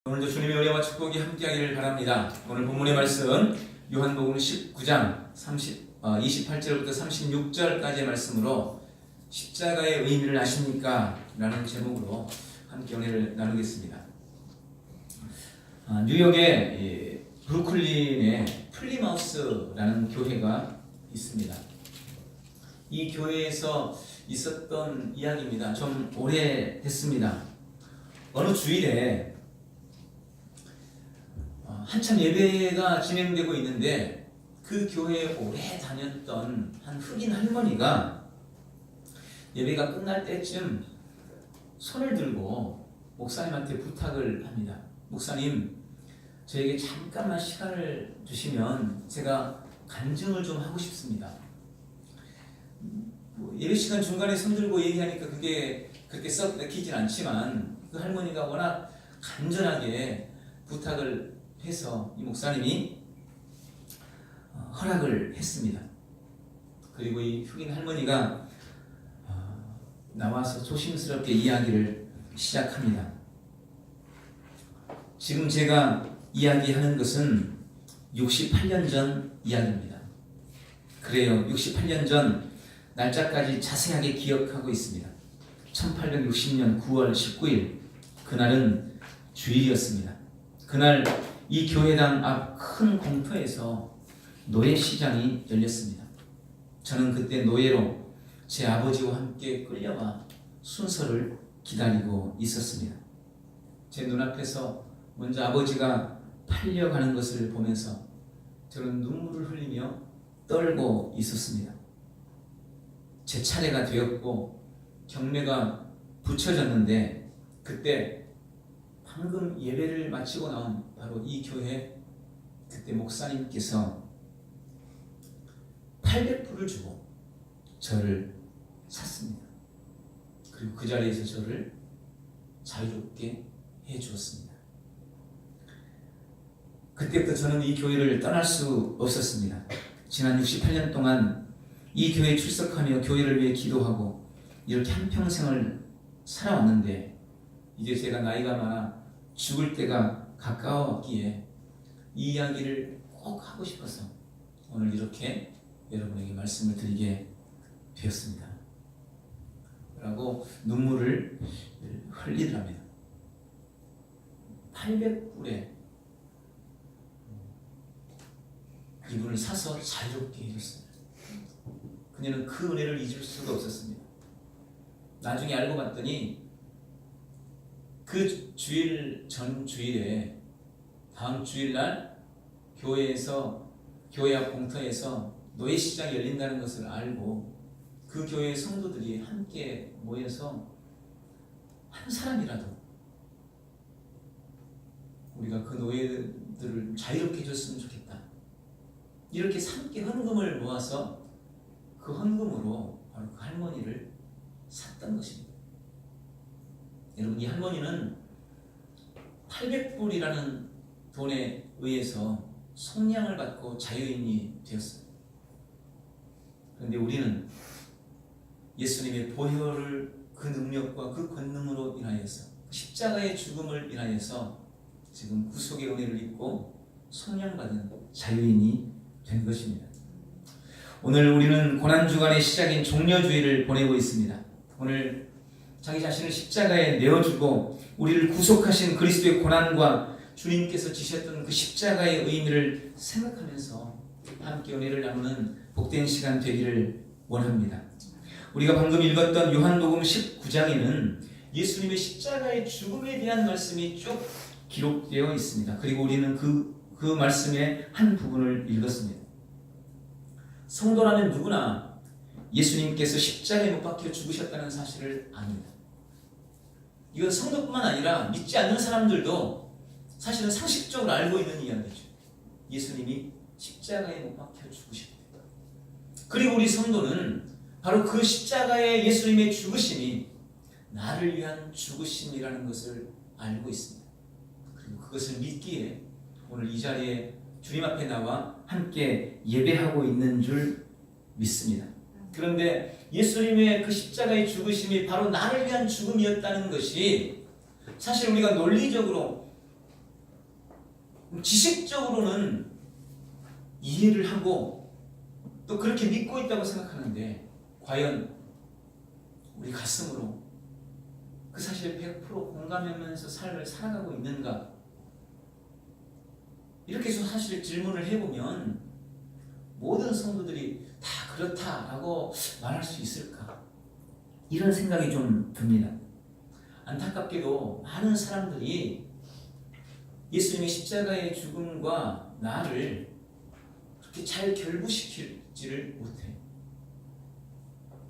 오늘도 주님의 은혜와 축복이 함께하기를 바랍니다. 오늘 본문의 말씀 요한복음 19장 28절부터 36절까지의 말씀으로 십자가의 의미를 아십니까? 라는 제목으로 함께 은혜를 나누겠습니다. 뉴욕의 브루클린에 플리마우스라는 교회가 있습니다. 이 교회에서 있었던 이야기입니다. 좀 오래됐습니다. 어느 주일에 한참 예배가 진행되고 있는데 그 교회에 오래 다녔던 한 흑인 할머니가 예배가 끝날 때쯤 손을 들고 목사님한테 부탁을 합니다. 목사님, 저에게 잠깐만 시간을 주시면 제가 간증을 좀 하고 싶습니다. 예배 시간 중간에 손 들고 얘기하니까 그게 그렇게 썩 내키진 않지만 그 할머니가 워낙 간절하게 부탁을 해서 이 목사님이 허락을 했습니다. 그리고 이 흑인 할머니가 나와서 조심스럽게 이야기를 시작합니다. 지금 제가 이야기하는 것은 68년 전 이야기입니다. 그래요. 68년 전 날짜까지 자세하게 기억하고 있습니다. 1860년 9월 19일 그날은 주일이었습니다. 그날 이 교회당 앞 큰 공터에서 노예시장이 열렸습니다. 저는 그때 노예로 제 아버지와 함께 끌려와 순서를 기다리고 있었습니다. 제 눈앞에서 먼저 아버지가 팔려가는 것을 보면서 저는 눈물을 흘리며 떨고 있었습니다. 제 차례가 되었고 경매가 붙여졌는데 그때 방금 예배를 마치고 나온 바로 이 교회 그때 목사님께서 800불을 주고 저를 샀습니다. 그리고 그 자리에서 저를 자유롭게 해주었습니다. 그때부터 저는 이 교회를 떠날 수 없었습니다. 지난 68년 동안 이 교회에 출석하며 교회를 위해 기도하고 이렇게 한평생을 살아왔는데 이제 제가 나이가 많아 죽을 때가 가까웠기에 이 이야기를 꼭 하고 싶어서 오늘 이렇게 여러분에게 말씀을 드리게 되었습니다. 라고 눈물을 흘리더랍니다. 800불에 이분을 사서 자유롭게 해줬습니다. 그녀는 그 은혜를 잊을 수가 없었습니다. 나중에 알고 봤더니 그 주일 전 주일에 다음 주일날 교회 앞 공터에서 노예시장이 열린다는 것을 알고 그 교회의 성도들이 함께 모여서 한 사람이라도 우리가 그 노예들을 자유롭게 해줬으면 좋겠다. 이렇게 함께 헌금을 모아서 그 헌금으로 바로 그 할머니를 샀던 것입니다. 여러분, 이 할머니는 800불이라는 돈에 의해서 속량을 받고 자유인이 되었어요. 그런데 우리는 예수님의 보혈을 그 능력과 그 권능으로 인하여서 십자가의 죽음을 인하여서 지금 구속의 은혜를 입고 속량받은 자유인이 된 것입니다. 오늘 우리는 고난주간의 시작인 종려주일을 보내고 있습니다. 오늘 자기 자신을 십자가에 내어주고 우리를 구속하신 그리스도의 고난과 주님께서 지셨던 그 십자가의 의미를 생각하면서 함께 은혜를 나누는 복된 시간 되기를 원합니다. 우리가 방금 읽었던 요한복음 19장에는 예수님의 십자가의 죽음에 대한 말씀이 쭉 기록되어 있습니다. 그리고 우리는 그 말씀의 한 부분을 읽었습니다. 성도라면 누구나 예수님께서 십자가에 못 박혀 죽으셨다는 사실을 압니다. 이건 성도뿐만 아니라 믿지 않는 사람들도 사실은 상식적으로 알고 있는 이야기죠. 예수님이 십자가에 못 박혀 죽으셨다. 그리고 우리 성도는 바로 그 십자가의 예수님의 죽으심이 나를 위한 죽으심이라는 것을 알고 있습니다. 그리고 그것을 믿기에 오늘 이 자리에 주님 앞에 나와 함께 예배하고 있는 줄 믿습니다. 그런데 예수님의 그 십자가의 죽으심이 바로 나를 위한 죽음이었다는 것이 사실 우리가 논리적으로 지식적으로는 이해를 하고 또 그렇게 믿고 있다고 생각하는데 과연 우리 가슴으로 그 사실을 100% 공감하면서 삶을 살아가고 있는가? 이렇게 해서 사실 질문을 해보면 모든 성도들이 다 그렇다라고 말할 수 있을까? 이런 생각이 좀 듭니다. 안타깝게도 많은 사람들이 예수님의 십자가의 죽음과 나를 그렇게 잘 결부시키지를 못해요.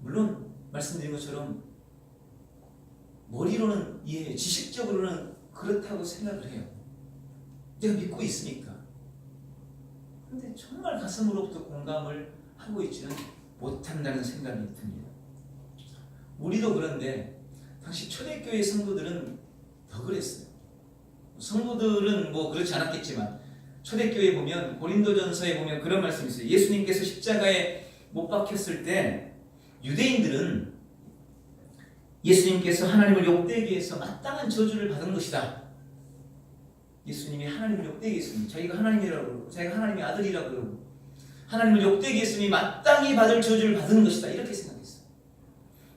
물론 말씀드린 것처럼 머리로는 이해해요. 지식적으로는 그렇다고 생각을 해요. 내가 믿고 있으니까. 근데 정말 가슴으로부터 공감을 하고 있지는 못한다는 생각이 듭니다. 우리도 그런데 당시 초대교회 성도들은 더 그랬어요. 성도들은 뭐 그렇지 않았겠지만 초대교회에 보면 고린도전서에 보면 그런 말씀이 있어요. 예수님께서 십자가에 못 박혔을 때 유대인들은 예수님께서 하나님을 욕되게 해서 마땅한 저주를 받은 것이다. 예수님이 하나님을 욕되게 했으니 자기가 하나님이라고 그러고 자기가 하나님의 아들이라고 그러고 하나님을 욕되게 했으니 마땅히 받을 저주를 받은 것이다. 이렇게 생각했어요.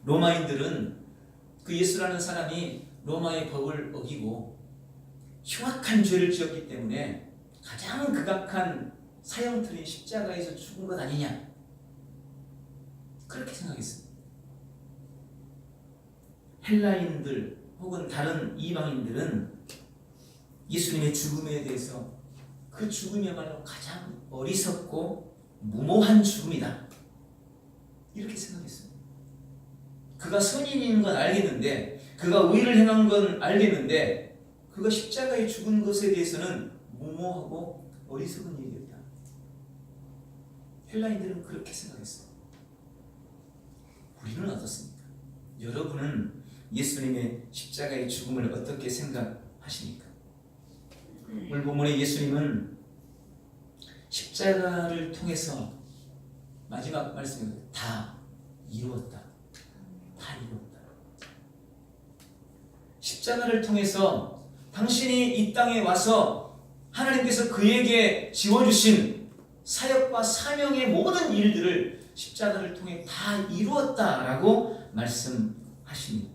로마인들은 그 예수라는 사람이 로마의 법을 어기고 흉악한 죄를 지었기 때문에 가장 극악한 사형틀인 십자가에서 죽은 것 아니냐 그렇게 생각했습니다. 헬라인들 혹은 다른 이방인들은 예수님의 죽음에 대해서 그 죽음이야말로 가장 어리석고 무모한 죽음이다 이렇게 생각했습니다. 그가 선인인 건 알겠는데 그가 의를 행한 건 알겠는데 그가 십자가에 죽은 것에 대해서는 무모하고 어리석은 일이었다. 헬라인들은 그렇게 생각했어요. 우리는 어떻습니까? 여러분은 예수님의 십자가의 죽음을 어떻게 생각하십니까? 오늘 본문의 예수님은 십자가를 통해서 마지막 말씀이 다 이루었다. 다 이루었다. 십자가를 통해서 당신이 이 땅에 와서 하나님께서 그에게 지워주신 사역과 사명의 모든 일들을 십자가를 통해 다 이루었다라고 말씀하십니다.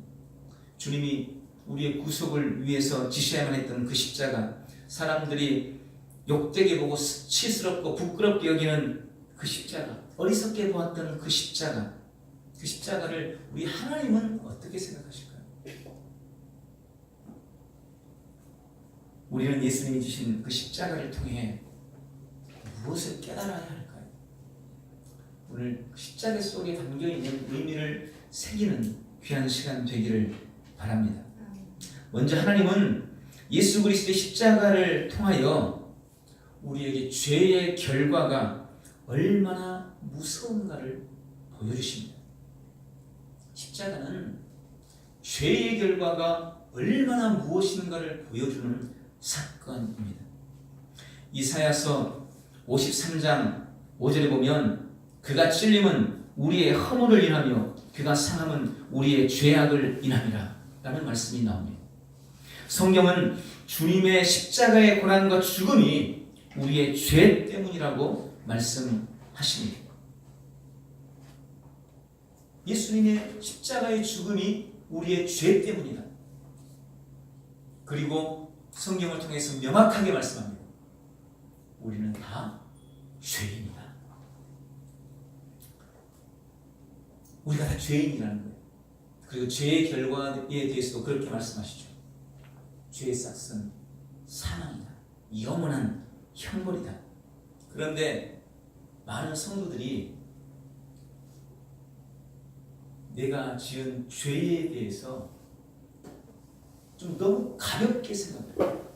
주님이 우리의 구속을 위해서 지셔야만 했던 그 십자가, 사람들이 욕되게 보고 수치스럽고 부끄럽게 여기는 그 십자가, 어리석게 보았던 그 십자가, 그 십자가를 우리 하나님은 어떻게 생각하실까요? 우리는 예수님이 주신 그 십자가를 통해 무엇을 깨달아야 할까요? 오늘 십자가 속에 담겨있는 의미를 새기는 귀한 시간 되기를 바랍니다. 먼저 하나님은 예수 그리스도의 십자가를 통하여 우리에게 죄의 결과가 얼마나 무서운가를 보여주십니다. 십자가는 죄의 결과가 얼마나 무엇인가를 보여주는 사건입니다. 이사야서 53장 5절에 보면 그가 찔림은 우리의 허물을 인하며 그가 상함은 우리의 죄악을 인함이라 라는 말씀이 나옵니다. 성경은 주님의 십자가의 고난과 죽음이 우리의 죄 때문이라고 말씀하십니다. 예수님의 십자가의 죽음이 우리의 죄 때문이다. 그리고 성경을 통해서 명확하게 말씀합니다. 우리는 다 죄인이다. 우리가 다 죄인이라는 거예요. 그리고 죄의 결과에 대해서도 그렇게 말씀하시죠. 죄의 싹은 사망이다. 영원한 형벌이다. 그런데 많은 성도들이 내가 지은 죄에 대해서 좀 너무 가볍게 생각해요.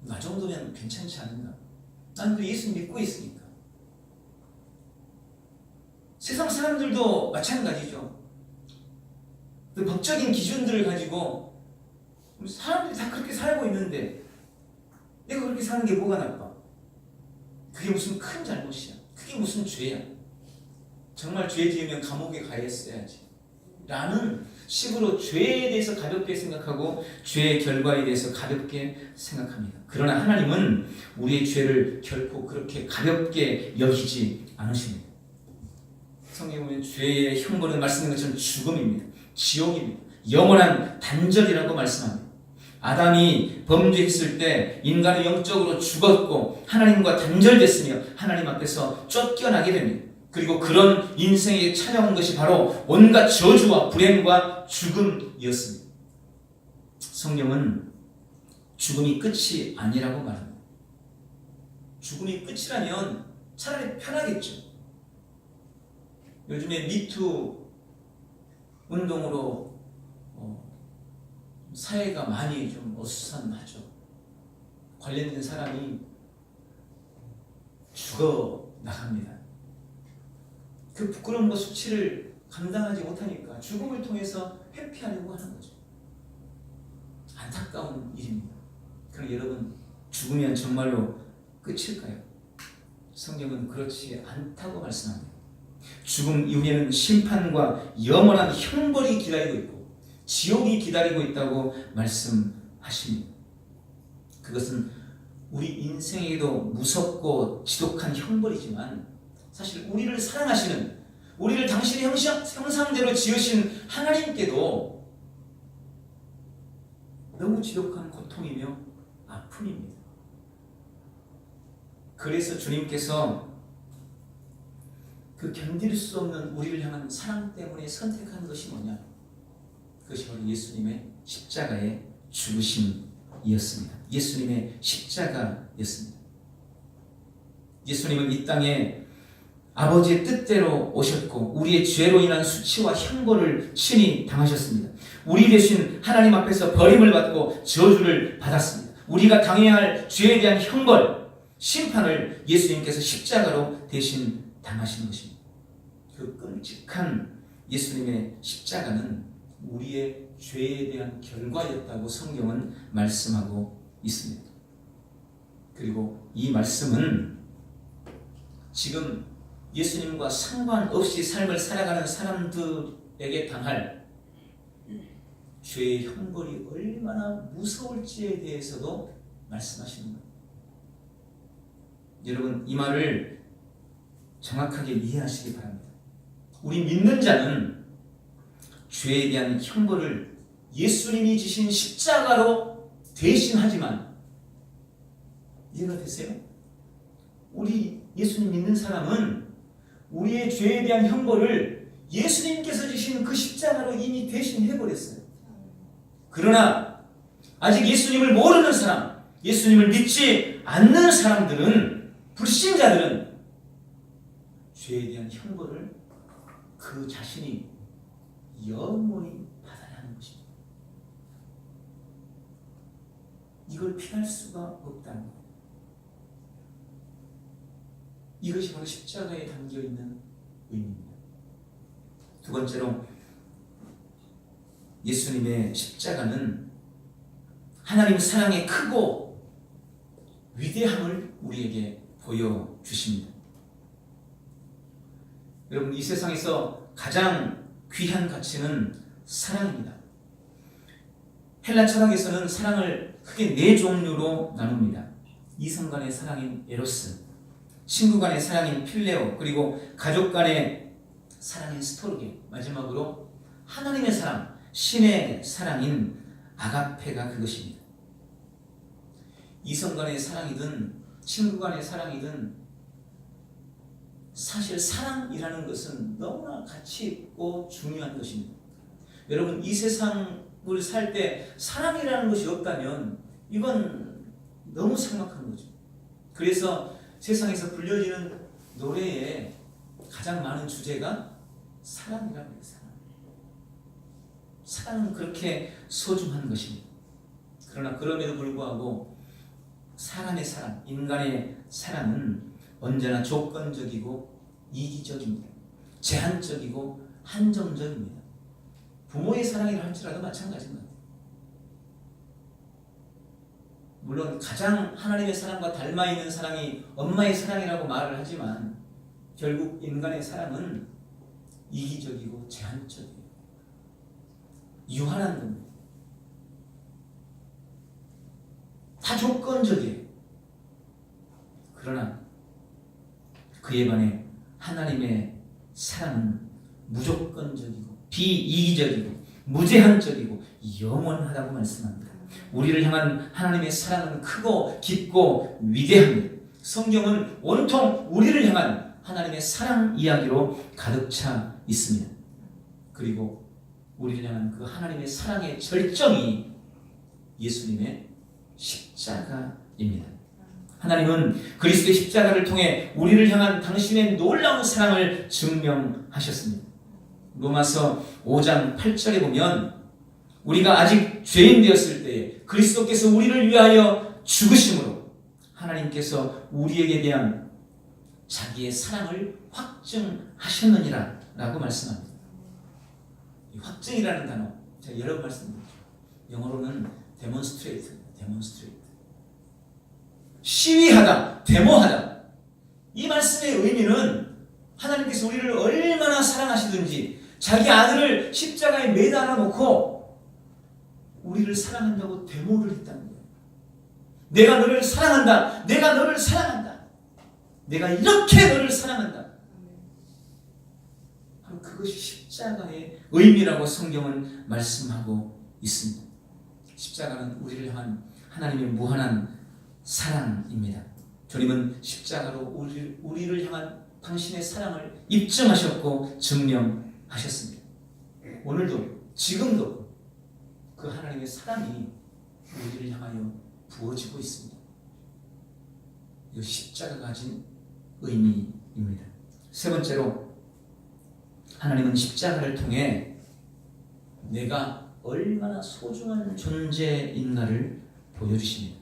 나 정도면 괜찮지 않은가? 난 그 예수 믿고 있으니까. 세상 사람들도 마찬가지죠. 그 법적인 기준들을 가지고 사람들이 다 그렇게 살고 있는데 내가 그렇게 사는 게 뭐가 나빠? 그게 무슨 큰 잘못이야. 그게 무슨 죄야. 정말 죄 지으면 감옥에 가 있어야지. 라는 식으로 죄에 대해서 가볍게 생각하고 죄의 결과에 대해서 가볍게 생각합니다. 그러나 하나님은 우리의 죄를 결코 그렇게 가볍게 여기지 않으십니다. 성경에 보면 죄의 형벌은 말씀드린 것처럼 죽음입니다. 지옥입니다. 영원한 단절이라고 말씀합니다. 아담이 범죄했을 때 인간은 영적으로 죽었고 하나님과 단절됐으며 하나님 앞에서 쫓겨나게 됩니다. 그리고 그런 인생에 찾아온 것이 바로 온갖 저주와 불행과 죽음이었습니다. 성경은 죽음이 끝이 아니라고 말합니다. 죽음이 끝이라면 차라리 편하겠죠. 요즘에 미투 운동으로 사회가 많이 좀 어수선하죠. 관련된 사람이 죽어 나갑니다. 그 부끄러움과 수치를 감당하지 못하니까 죽음을 통해서 회피하려고 하는 거죠. 안타까운 일입니다. 그럼 여러분, 죽으면 정말로 끝일까요? 성경은 그렇지 않다고 말씀합니다. 죽음 이후에는 심판과 영원한 형벌이 기다리고 있고 지옥이 기다리고 있다고 말씀하십니다. 그것은 우리 인생에도 무섭고 지독한 형벌이지만 사실 우리를 사랑하시는, 우리를 당신의 형상대로 지으신 하나님께도 너무 지독한 고통이며 아픔입니다. 그래서 주님께서 그 견딜 수 없는 우리를 향한 사랑 때문에 선택한 것이 뭐냐? 그것이 바로 예수님의 십자가의 죽으심이었습니다. 예수님의 십자가였습니다. 예수님은 이 땅에 아버지의 뜻대로 오셨고 우리의 죄로 인한 수치와 형벌을 친히 당하셨습니다. 우리 대신 하나님 앞에서 버림을 받고 저주를 받았습니다. 우리가 당해야 할 죄에 대한 형벌, 심판을 예수님께서 십자가로 대신 당하신 것입니다. 그 끔찍한 예수님의 십자가는 우리의 죄에 대한 결과였다고 성경은 말씀하고 있습니다. 그리고 이 말씀은 지금 예수님과 상관없이 삶을 살아가는 사람들에게 당할 죄의 형벌이 얼마나 무서울지에 대해서도 말씀하시는 거예요. 여러분, 이 말을 정확하게 이해하시기 바랍니다. 우리 믿는 자는 죄에 대한 형벌을 예수님이 지신 십자가로 대신하지만, 이해가 되세요? 우리 예수님 믿는 사람은 우리의 죄에 대한 형벌을 예수님께서 지신 그 십자가로 이미 대신해버렸어요. 그러나 아직 예수님을 모르는 사람, 예수님을 믿지 않는 사람들은, 불신자들은 죄에 대한 형벌을 그 자신이 영원히 받아야 하는 것입니다. 이걸 피할 수가 없다는 것. 이것이 바로 십자가에 담겨있는 의미입니다. 두 번째로, 예수님의 십자가는 하나님 사랑의 크고 위대함을 우리에게 보여주십니다. 여러분, 이 세상에서 가장 귀한 가치는 사랑입니다. 헬라 철학에서는 사랑을 크게 네 종류로 나눕니다. 이성 간의 사랑인 에로스, 친구 간의 사랑인 필레오, 그리고 가족 간의 사랑인 스토르게, 마지막으로 하나님의 사랑, 신의 사랑인 아가페가 그것입니다. 이성 간의 사랑이든 친구 간의 사랑이든 사실 사랑이라는 것은 너무나 가치 있고 중요한 것입니다. 여러분, 이 세상을 살 때 사랑이라는 것이 없다면 이건 너무 삭막한 거죠. 그래서 세상에서 불려지는 노래에 가장 많은 주제가 사랑이라고 해요. 사랑은 그렇게 소중한 것입니다. 그러나 그럼에도 불구하고 사람의 사랑, 인간의 사랑은 언제나 조건적이고 이기적입니다. 제한적이고 한정적입니다. 부모의 사랑이라 할지라도 마찬가지입니다. 물론 가장 하나님의 사랑과 닮아있는 사랑이 엄마의 사랑이라고 말을 하지만 결국 인간의 사랑은 이기적이고 제한적이에요. 유한한 겁니다. 다 조건적이에요. 그러나 그에 반해 하나님의 사랑은 무조건적이고 비이기적이고 무제한적이고 영원하다고 말씀합니다. 우리를 향한 하나님의 사랑은 크고 깊고 위대합니다. 성경은 온통 우리를 향한 하나님의 사랑 이야기로 가득 차 있습니다. 그리고 우리를 향한 그 하나님의 사랑의 절정이 예수님의 십자가입니다. 하나님은 그리스도의 십자가를 통해 우리를 향한 당신의 놀라운 사랑을 증명하셨습니다. 로마서 5장 8절에 보면 우리가 아직 죄인 되었을 때에 그리스도께서 우리를 위하여 죽으심으로 하나님께서 우리에게 대한 자기의 사랑을 확증하셨느니라 라고 말씀합니다. 이 확증이라는 단어 제가 여러 번 말씀드렸죠. 영어로는 demonstrate. 시위하다, 데모하다. 이 말씀의 의미는 하나님께서 우리를 얼마나 사랑하시든지 자기 아들을 십자가에 매달아 놓고 우리를 사랑한다고 데모를 했다는 거예요. 내가 너를 사랑한다. 내가 너를 사랑한다. 내가 이렇게 너를 사랑한다. 바로 그것이 십자가의 의미라고 성경은 말씀하고 있습니다. 십자가는 우리를 향한 하나님의 무한한 사랑입니다. 주님은 십자가로 우리를 향한 당신의 사랑을 입증하셨고 증명하셨습니다. 오늘도 지금도 그 하나님의 사랑이 우리를 향하여 부어지고 있습니다. 이 십자가가 가진 의미입니다. 세 번째로 하나님은 십자가를 통해 내가 얼마나 소중한 존재인가를 보여주십니다.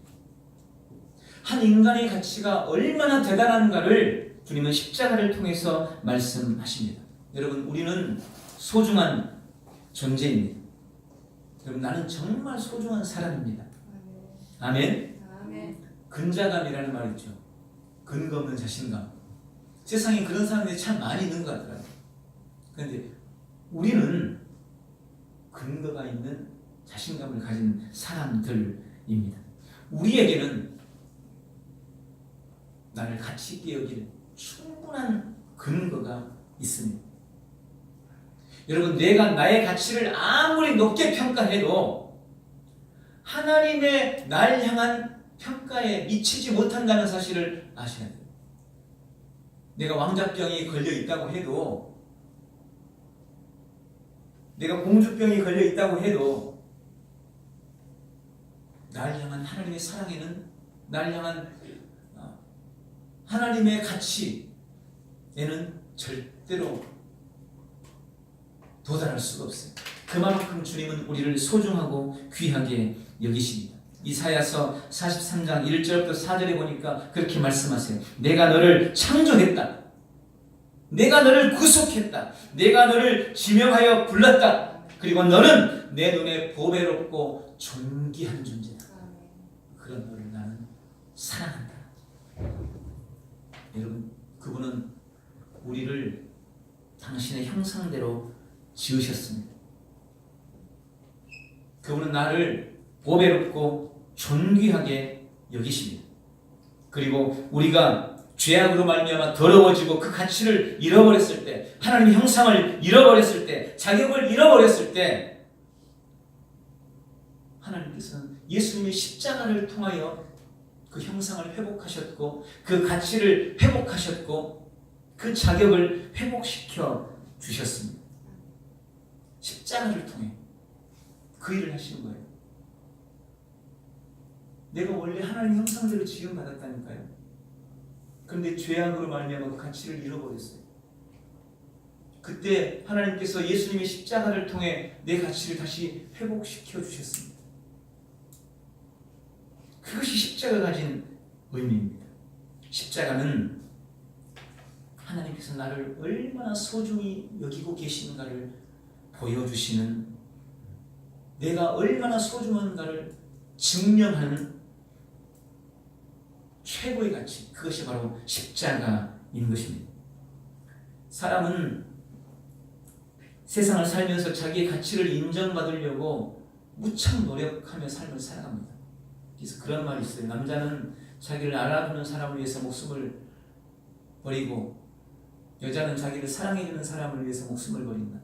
한 인간의 가치가 얼마나 대단한가를 주님은 십자가를 통해서 말씀하십니다. 여러분, 우리는 소중한 존재입니다. 여러분, 나는 정말 소중한 사람입니다. 아멘? 근자감이라는 말 있죠. 근거 없는 자신감. 세상에 그런 사람들이 참 많이 있는 것 같더라고요. 그런데 우리는 근거가 있는 자신감을 가진 사람들입니다. 우리에게는 나를 가치 있게 여길 충분한 근거가 있습니다. 여러분, 내가 나의 가치를 아무리 높게 평가해도 하나님의 날 향한 평가에 미치지 못한다는 사실을 아셔야 돼요. 내가 왕자병이 걸려 있다고 해도, 내가 공주병이 걸려 있다고 해도 날 향한 하나님의 사랑에는, 날 향한 하나님의 가치에는 절대로 도달할 수가 없어요. 그만큼 주님은 우리를 소중하고 귀하게 여기십니다. 이사야서 43장 1절부터 4절에 보니까 그렇게 말씀하세요. 내가 너를 창조했다. 내가 너를 구속했다. 내가 너를 지명하여 불렀다. 그리고 너는 내 눈에 보배롭고 존귀한 존재다. 그런 너를 나는 사랑한다. 여러분, 그분은 우리를 당신의 형상대로 지으셨습니다. 그분은 나를 보배롭고 존귀하게 여기십니다. 그리고 우리가 죄악으로 말미암아 더러워지고 그 가치를 잃어버렸을 때, 하나님의 형상을 잃어버렸을 때, 자격을 잃어버렸을 때, 하나님께서는 예수님의 십자가를 통하여 그 형상을 회복하셨고, 그 가치를 회복하셨고, 그 자격을 회복시켜 주셨습니다. 십자가를 통해 그 일을 하신 거예요. 내가 원래 하나님 형상대로 지음받았다니까요. 그런데 죄악으로 말미암아 그 가치를 잃어버렸어요. 그때 하나님께서 예수님의 십자가를 통해 내 가치를 다시 회복시켜 주셨습니다. 그것이 십자가가 가진 의미입니다. 십자가는 하나님께서 나를 얼마나 소중히 여기고 계신가를 보여주시는, 내가 얼마나 소중한가를 증명하는 최고의 가치, 그것이 바로 십자가인 것입니다. 사람은 세상을 살면서 자기의 가치를 인정받으려고 무척 노력하며 삶을 살아갑니다. 그래서 그런 말이 있어요. 남자는 자기를 알아주는 사람을 위해서 목숨을 버리고 여자는 자기를 사랑해주는 사람을 위해서 목숨을 버린다.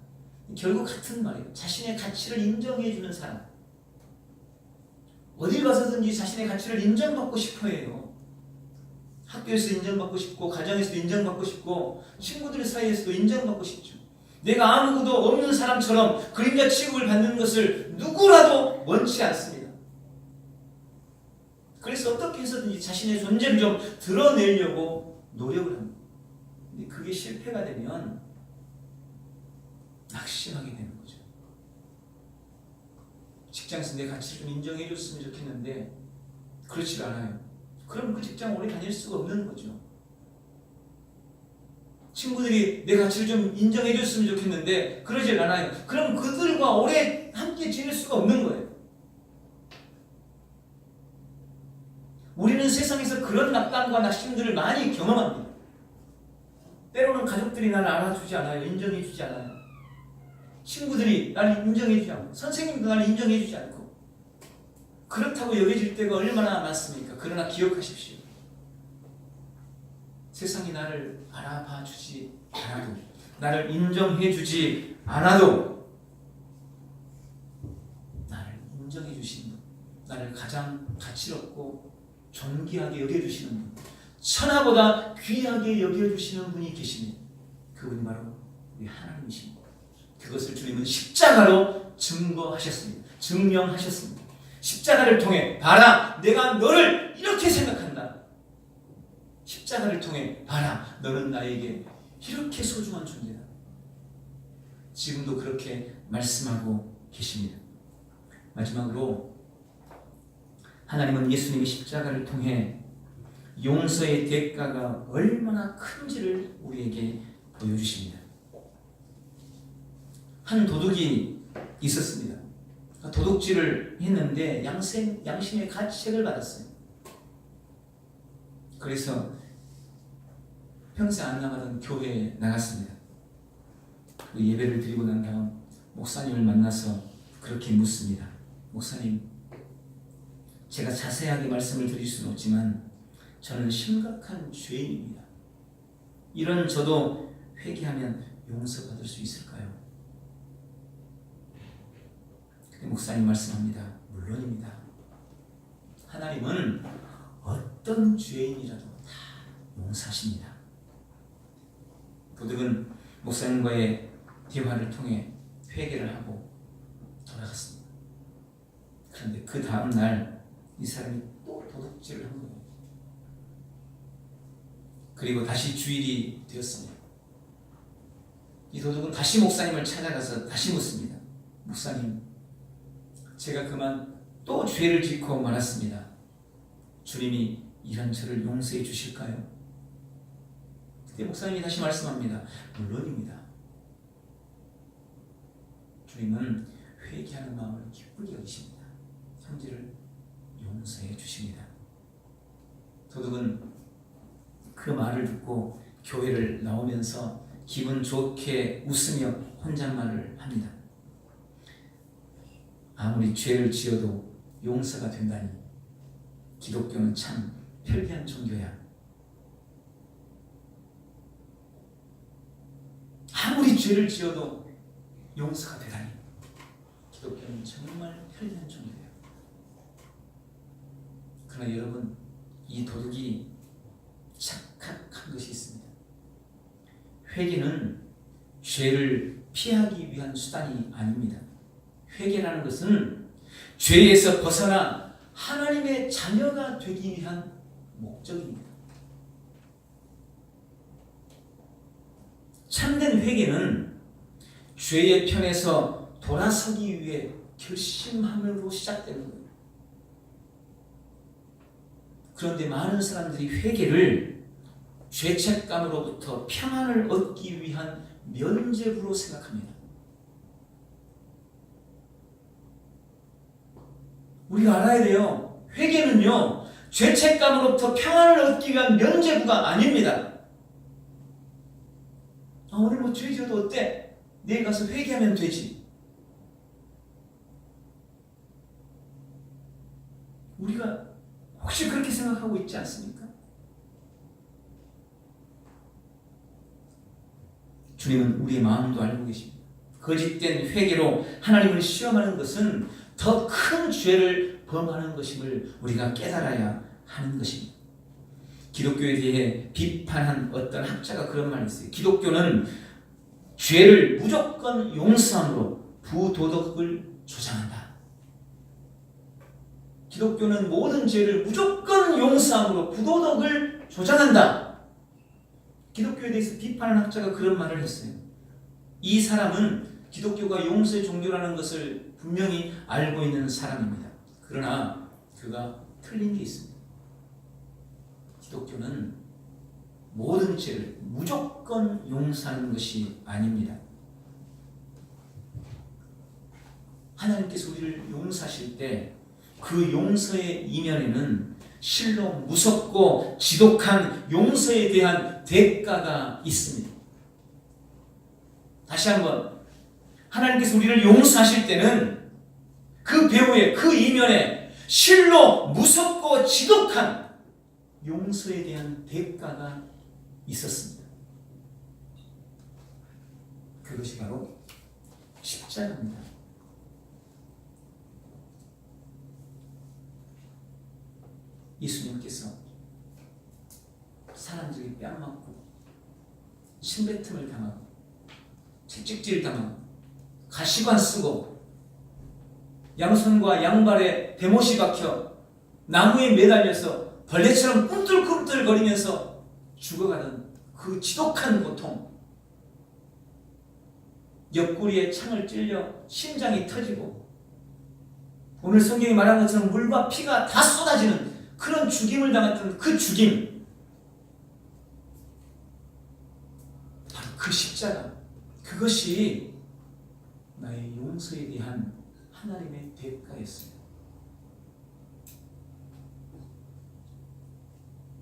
결국 같은 말이에요. 자신의 가치를 인정해주는 사람. 어딜 가서든지 자신의 가치를 인정받고 싶어 해요. 학교에서 인정받고 싶고 가정에서도 인정받고 싶고 친구들 사이에서도 인정받고 싶죠. 내가 아무것도 없는 사람처럼 그림자 취급을 받는 것을 누구라도 원치 않습니다. 그래서 어떻게 해서든지 자신의 존재를 좀 드러내려고 노력을 합니다. 근데 그게 실패가 되면 낙심하게 되는 거죠. 직장에서 내 가치를 좀 인정해 줬으면 좋겠는데 그렇지가 않아요. 그럼 그 직장 오래 다닐 수가 없는 거죠. 친구들이 내 가치를 좀 인정해 줬으면 좋겠는데 그러질 않아요. 그럼 그들과 오래 함께 지낼 수가 없는 거예요. 우리는 세상에서 그런 낙담과 낙심들을 많이 경험합니다. 때로는 가족들이 나를 알아주지 않아요. 인정해 주지 않아요. 친구들이 나를 인정해 주지 않고 선생님도 나를 인정해 주지 않고 그렇다고 여겨질 때가 얼마나 많습니까? 그러나 기억하십시오. 세상이 나를 알아봐 주지 않아도 나를 인정해 주지 않아도 나를 인정해 주신 분, 나를 가장 가치롭고 존귀하게 여겨주시는 분, 천하보다 귀하게 여겨주시는 분이 계시니 그분이 바로 우리 하나님이십니다. 그것을 주님은 십자가로 증거하셨습니다. 증명하셨습니다. 십자가를 통해 봐라, 내가 너를 이렇게 생각한다. 십자가를 통해 봐라, 너는 나에게 이렇게 소중한 존재다. 지금도 그렇게 말씀하고 계십니다. 마지막으로 하나님은 예수님의 십자가를 통해 용서의 대가가 얼마나 큰지를 우리에게 보여주십니다. 한 도둑이 있었습니다. 도둑질을 했는데 양심의 가책을 받았어요. 그래서 평생 안 나가던 교회에 나갔습니다. 그 예배를 드리고 난 다음 목사님을 만나서 그렇게 묻습니다. 목사님, 제가 자세하게 말씀을 드릴 수는 없지만 저는 심각한 죄인입니다. 이런 저도 회개하면 용서받을 수 있을까요? 그때 목사님 말씀합니다. 물론입니다. 하나님은 어떤 죄인이라도 다 용서하십니다. 도둑은 목사님과의 대화를 통해 회개를 하고 돌아갔습니다. 그런데 그 다음 날 이 사람이 또 도둑질을 한 거예요. 그리고 다시 주일이 되었습니다. 이 도둑은 다시 목사님을 찾아가서 다시 묻습니다. 목사님, 제가 그만 또 죄를 짓고 말았습니다. 주님이 이런 저를 용서해 주실까요? 그때 목사님이 다시 말씀합니다. 물론입니다. 주님은 회개하는 마음을 기쁘게 여기십니다. 형제를 용서해 주십니다. 도둑은 그 말을 듣고 교회를 나오면서 기분 좋게 웃으며 혼잣말을 합니다. 아무리 죄를 지어도 용서가 된다니 기독교는 참 편리한 종교야. 아무리 죄를 지어도 용서가 되다니 기독교는 정말 편리한 종교야. 그러나 여러분, 이 도둑이 착각한 것이 있습니다. 회개는 죄를 피하기 위한 수단이 아닙니다. 회개라는 것은 죄에서 벗어나 하나님의 자녀가 되기 위한 목적입니다. 참된 회개는 죄의 편에서 돌아서기 위해 결심함으로 시작되는 거예요. 그런데 많은 사람들이 회개를 죄책감으로부터 평안을 얻기 위한 면죄부로 생각합니다. 우리가 알아야 돼요. 회개는요, 죄책감으로부터 평안을 얻기 위한 면죄부가 아닙니다. 오늘 뭐 죄 지어도 어때? 내일 가서 회개하면 되지. 우리가 혹시 그렇게 생각하고 있지 않습니까? 주님은 우리의 마음도 알고 계십니다. 거짓된 회개로 하나님을 시험하는 것은 더 큰 죄를 범하는 것임을 우리가 깨달아야 하는 것입니다. 기독교에 대해 비판한 어떤 학자가 그런 말을 했어요. 기독교는 죄를 무조건 용서함으로 부도덕을 조장한다. 기독교는 모든 죄를 무조건 용서함으로 부도덕을 조장한다. 기독교에 대해서 비판한 학자가 그런 말을 했어요. 이 사람은 기독교가 용서의 종교라는 것을 분명히 알고 있는 사람입니다. 그러나 그가 틀린 게 있습니다. 기독교는 모든 죄를 무조건 용서하는 것이 아닙니다. 하나님께서 우리를 용서하실 때 그 용서의 이면에는 실로 무섭고 지독한 용서에 대한 대가가 있습니다. 다시 한번, 하나님께서 우리를 용서하실 때는 그 배후에, 그 이면에 실로 무섭고 지독한 용서에 대한 대가가 있었습니다. 그것이 바로 십자가입니다. 예수님께서 사람들이 뺨 맞고 침뱉음을 당하고 채찍질 당하고 가시관 쓰고 양손과 양발에 대못이 박혀 나무에 매달려서 벌레처럼 꿈틀꿈틀거리면서 죽어가는 그 지독한 고통, 옆구리에 창을 찔려 심장이 터지고 오늘 성경이 말한 것처럼 물과 피가 다 쏟아지는 그런 죽임을 당했던 그 죽임, 바로 그 십자가, 그것이 나의 용서에 대한 하나님의 대가였습니다.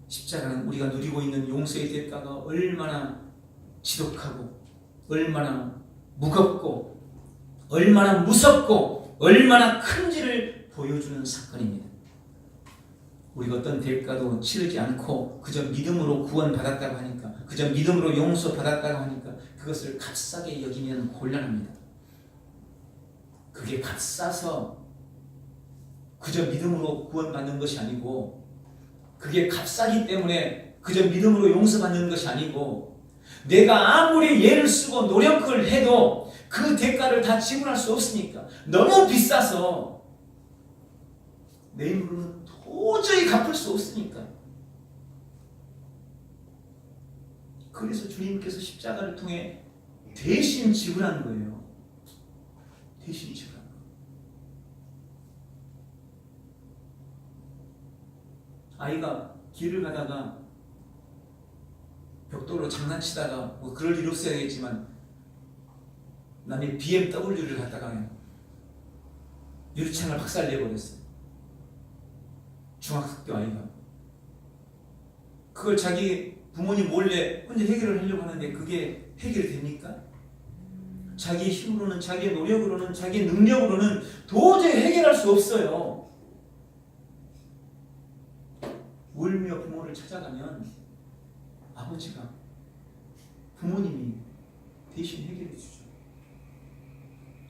십자가는 우리가 누리고 있는 용서의 대가가 얼마나 지독하고 얼마나 무겁고 얼마나 무섭고 얼마나 큰지를 보여주는 사건입니다. 우리가 어떤 대가도 치르지 않고 그저 믿음으로 구원받았다고 하니까, 그저 믿음으로 용서받았다고 하니까 그것을 값싸게 여기면 곤란합니다. 그게 값싸서 그저 믿음으로 구원받는 것이 아니고, 그게 값싸기 때문에 그저 믿음으로 용서받는 것이 아니고, 내가 아무리 애를 쓰고 노력을 해도 그 대가를 다 지불할 수 없으니까, 너무 비싸서 내 힘으로는 도저히 갚을 수 없으니까. 그래서 주님께서 십자가를 통해 대신 지불한 거예요. 대신 지불한 거예요. 아이가 길을 가다가 벽돌로 장난치다가 뭐 그럴 일 없어야겠지만 남의 BMW를 갖다가 유리창을 박살내버렸어요. 중학교 아이가. 그걸 자기 부모님 몰래 혼자 해결을 하려고 하는데 그게 해결이 됩니까? 자기 힘으로는, 자기 노력으로는, 자기 능력으로는 도저히 해결할 수 없어요. 울며 부모를 찾아가면 아버지가, 부모님이 대신 해결해 주죠.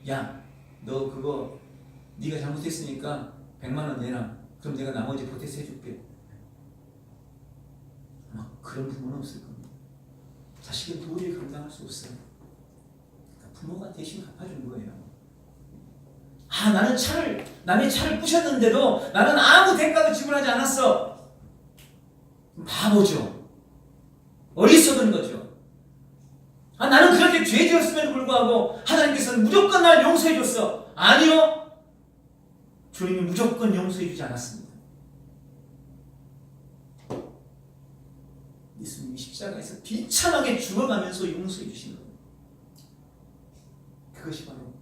야, 너 그거 네가 잘못했으니까 100만 원 내놔. 그럼 내가 나머지 보태서 해줄게. 아마 그런 부모는 없을 겁니다. 자식은 도저히 감당할 수 없어요. 그러니까 부모가 대신 갚아준 거예요. 아, 나는 남의 차를 부셨는데도 나는 아무 대가도 지불하지 않았어. 바보죠. 어리석은 거죠. 아, 나는 그렇게 죄 지었음에도 불구하고 하나님께서는 무조건 날 용서해 줬어. 아니요. 주님이 무조건 용서해 주지 않았습니다. 예수님이 십자가에서 비참하게 죽어가면서 용서해 주신 겁니다. 그것이 바로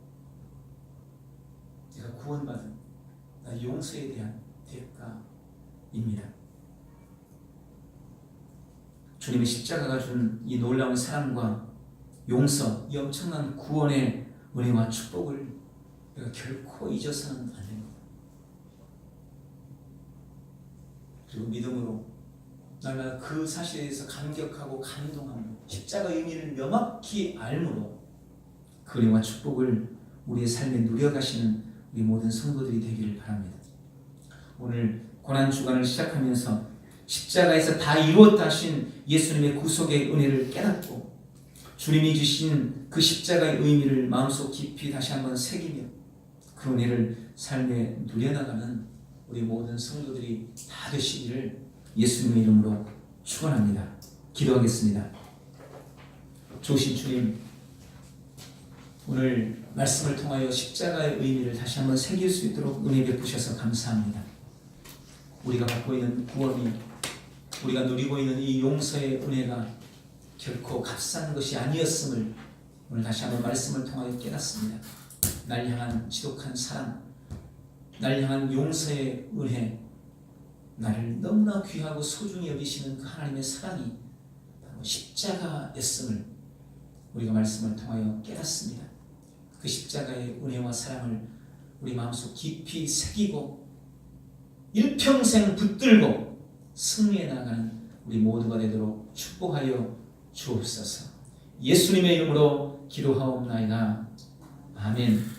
내가 구원받은 나의 용서에 대한 대가입니다. 주님의 십자가가 준 이 놀라운 사랑과 용서, 이 엄청난 구원의 은혜와 축복을 우리가 결코 잊어서는 안 됩니다. 그리고 믿음으로 날마다 그 사실에 대해서 감격하고 감동하며 십자가의 의미를 명확히 알므로 그 은혜와 축복을 우리의 삶에 누려가시는 우리 모든 성도들이 되기를 바랍니다. 오늘 고난주간을 시작하면서 십자가에서 다 이루었다 하신 예수님의 구속의 은혜를 깨닫고 주님이 주신 그 십자가의 의미를 마음속 깊이 다시 한번 새기며 그 은혜를 삶에 누려나가는 우리 모든 성도들이 다 되시기를 예수님의 이름으로 축원합니다. 기도하겠습니다. 좋으신 주님, 오늘 말씀을 통하여 십자가의 의미를 다시 한번 새길 수 있도록 은혜 베푸셔서 감사합니다. 우리가 받고 있는 구원이, 우리가 누리고 있는 이 용서의 은혜가 결코 값싼 것이 아니었음을 오늘 다시 한번 말씀을 통하여 깨닫습니다. 날 향한 지독한 사랑, 날 향한 용서의 은혜, 나를 너무나 귀하고 소중히 여기시는 그 하나님의 사랑이 바로 십자가였음을 우리가 말씀을 통하여 깨닫습니다. 그 십자가의 은혜와 사랑을 우리 마음속 깊이 새기고 일평생 붙들고 승리해 나가는 우리 모두가 되도록 축복하여 주옵소서. 예수님의 이름으로 기도하옵나이다. 아멘.